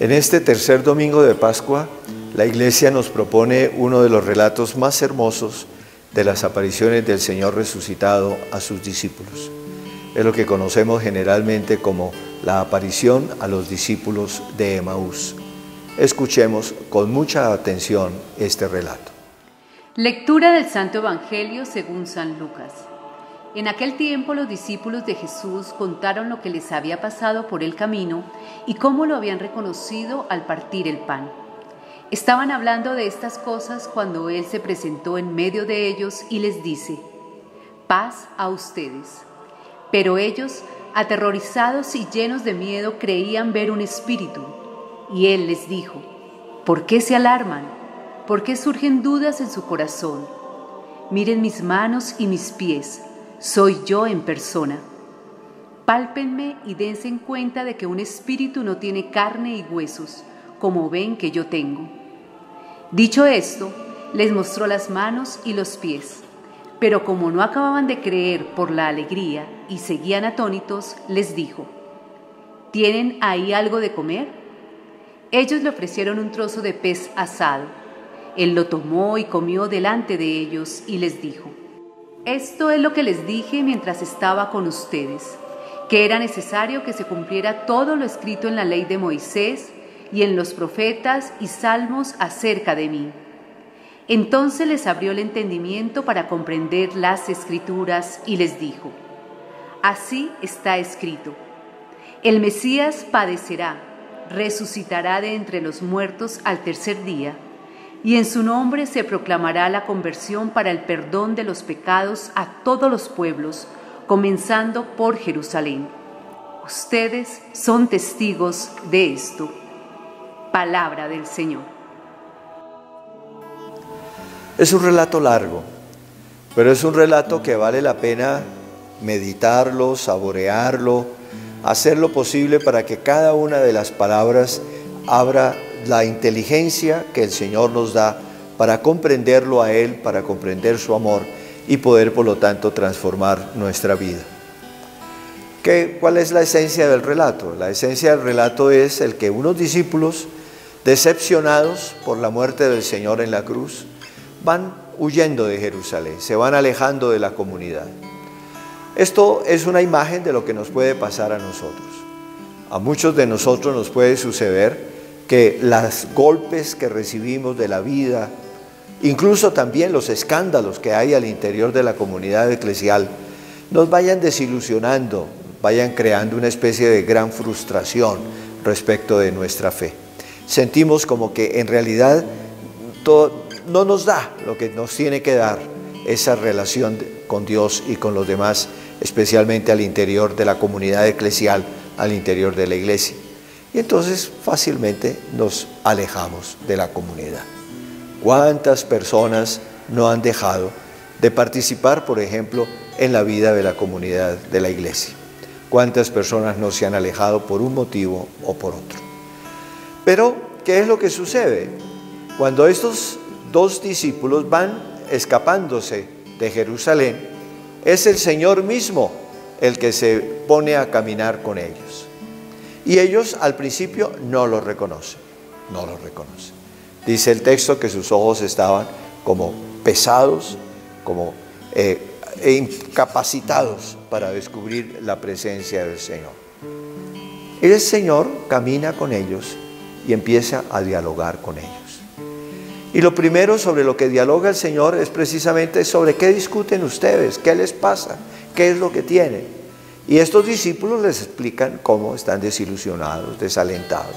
En este tercer domingo de Pascua, la Iglesia nos propone uno de los relatos más hermosos de las apariciones del Señor resucitado a sus discípulos. Es lo que conocemos generalmente como la aparición a los discípulos de Emaús. Escuchemos con mucha atención este relato. Lectura del Santo Evangelio según San Lucas. En aquel tiempo los discípulos de Jesús contaron lo que les había pasado por el camino y cómo lo habían reconocido al partir el pan. Estaban hablando de estas cosas cuando Él se presentó en medio de ellos y les dice: «Paz a ustedes». Pero ellos, aterrorizados y llenos de miedo, creían ver un espíritu. Y Él les dijo: «¿Por qué se alarman? ¿Por qué surgen dudas en su corazón? Miren mis manos y mis pies. Soy yo en persona. Pálpenme y dense cuenta de que un espíritu no tiene carne y huesos, como ven que yo tengo». Dicho esto, les mostró las manos y los pies. Pero como no acababan de creer por la alegría y seguían atónitos, les dijo: «¿Tienen ahí algo de comer?». Ellos le ofrecieron un trozo de pez asado. Él lo tomó y comió delante de ellos y les dijo: «Esto es lo que les dije mientras estaba con ustedes, que era necesario que se cumpliera todo lo escrito en la ley de Moisés y en los profetas y salmos acerca de mí». Entonces les abrió el entendimiento para comprender las Escrituras y les dijo: «Así está escrito: el Mesías padecerá, resucitará de entre los muertos al tercer día, y en su nombre se proclamará la conversión para el perdón de los pecados a todos los pueblos, comenzando por Jerusalén. Ustedes son testigos de esto». Palabra del Señor. Es un relato largo, pero es un relato que vale la pena meditarlo, saborearlo, hacer lo posible para que cada una de las palabras abra la inteligencia que el Señor nos da para comprenderlo a Él, para comprender su amor y poder, por lo tanto, transformar nuestra vida. ¿Cuál es la esencia del relato? La esencia del relato es el que unos discípulos, decepcionados por la muerte del Señor en la cruz, van huyendo de Jerusalén, se van alejando de la comunidad. Esto es una imagen de lo que nos puede pasar a nosotros. A muchos de nosotros nos puede suceder que los golpes que recibimos de la vida, incluso también los escándalos que hay al interior de la comunidad eclesial, nos vayan desilusionando, vayan creando una especie de gran frustración respecto de nuestra fe. Sentimos como que en realidad no nos da lo que nos tiene que dar esa relación con Dios y con los demás, especialmente al interior de la comunidad eclesial, al interior de la iglesia. Y entonces fácilmente nos alejamos de la comunidad. ¿Cuántas personas no han dejado de participar, por ejemplo, en la vida de la comunidad de la iglesia? ¿Cuántas personas no se han alejado por un motivo o por otro? Pero, ¿qué es lo que sucede? Cuando estos dos discípulos van escapándose de Jerusalén, es el Señor mismo el que se pone a caminar con ellos. Y ellos al principio no lo reconocen, no lo reconocen. Dice el texto que sus ojos estaban como pesados, como incapacitados para descubrir la presencia del Señor. El Señor camina con ellos y empieza a dialogar con ellos. Y lo primero sobre lo que dialoga el Señor es precisamente sobre qué discuten ustedes, qué les pasa, qué es lo que tienen. Y estos discípulos les explican cómo están desilusionados, desalentados.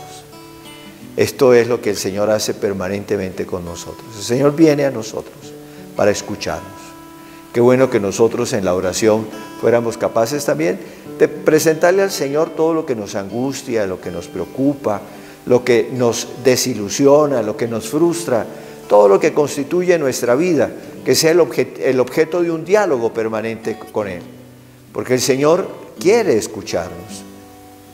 Esto es lo que el Señor hace permanentemente con nosotros. El Señor viene a nosotros para escucharnos. Qué bueno que nosotros en la oración fuéramos capaces también de presentarle al Señor todo lo que nos angustia, lo que nos preocupa, lo que nos desilusiona, lo que nos frustra, todo lo que constituye nuestra vida, que sea el objeto de un diálogo permanente con Él. Porque el Señor quiere escucharnos.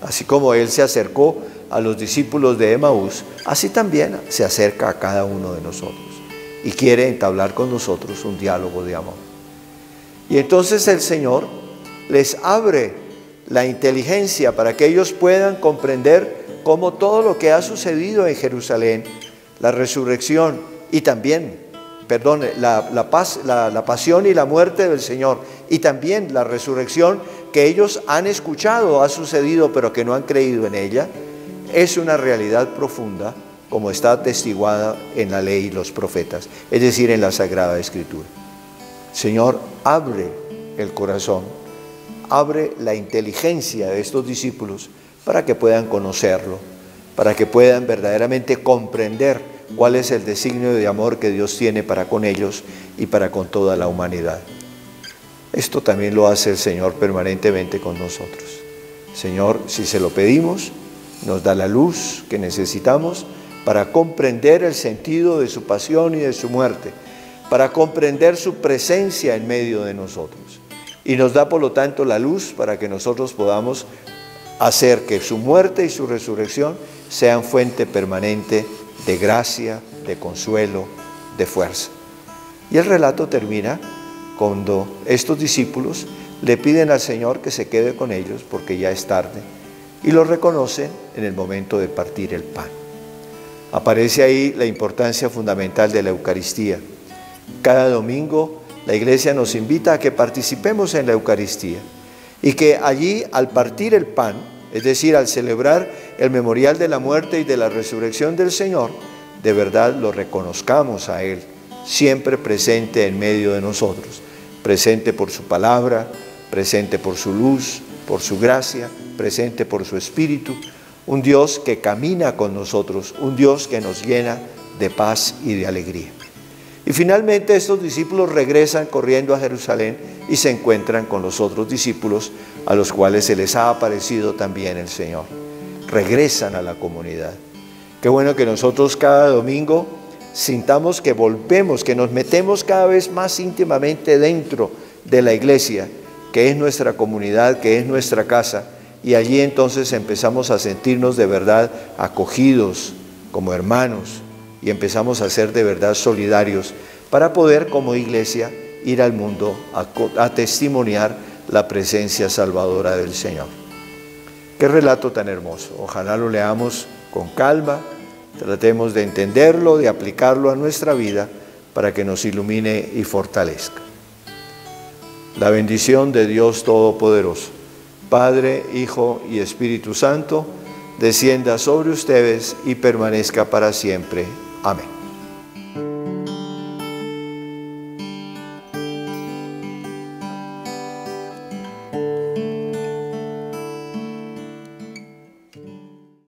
Así como Él se acercó a los discípulos de Emaús, así también se acerca a cada uno de nosotros y quiere entablar con nosotros un diálogo de amor. Y entonces el Señor les abre la inteligencia para que ellos puedan comprender cómo todo lo que ha sucedido en Jerusalén, la resurrección y también, la pasión y la muerte del Señor, y también la resurrección que ellos han escuchado ha sucedido pero que no han creído en ella, es una realidad profunda como está atestiguada en la ley y los profetas, es decir, en la Sagrada Escritura. Señor, abre el corazón, abre la inteligencia de estos discípulos para que puedan conocerlo, para que puedan verdaderamente comprender cuál es el designio de amor que Dios tiene para con ellos y para con toda la humanidad. Esto también lo hace el Señor permanentemente con nosotros. Señor, si se lo pedimos, nos da la luz que necesitamos para comprender el sentido de su pasión y de su muerte, para comprender su presencia en medio de nosotros. Y nos da por lo tanto la luz para que nosotros podamos hacer que su muerte y su resurrección sean fuente permanente de gracia, de consuelo, de fuerza. Y el relato termina cuando estos discípulos le piden al Señor que se quede con ellos porque ya es tarde, y lo reconocen en el momento de partir el pan. Aparece ahí la importancia fundamental de la Eucaristía. Cada domingo la Iglesia nos invita a que participemos en la Eucaristía y que allí, al partir el pan, es decir, al celebrar el memorial de la muerte y de la resurrección del Señor, de verdad lo reconozcamos a Él, siempre presente en medio de nosotros, presente por su palabra, presente por su luz, por su gracia, presente por su Espíritu, un Dios que camina con nosotros, un Dios que nos llena de paz y de alegría. Y finalmente estos discípulos regresan corriendo a Jerusalén y se encuentran con los otros discípulos a los cuales se les ha aparecido también el Señor. Regresan a la comunidad. Qué bueno que nosotros cada domingo sintamos que volvemos, que nos metemos cada vez más íntimamente dentro de la iglesia, que es nuestra comunidad, que es nuestra casa, y allí entonces empezamos a sentirnos de verdad acogidos como hermanos y empezamos a ser de verdad solidarios para poder como iglesia ir al mundo a testimoniar la presencia salvadora del Señor. Qué relato tan hermoso. Ojalá lo leamos con calma, tratemos de entenderlo, de aplicarlo a nuestra vida para que nos ilumine y fortalezca. La bendición de Dios Todopoderoso, Padre, Hijo y Espíritu Santo, descienda sobre ustedes y permanezca para siempre. Amén.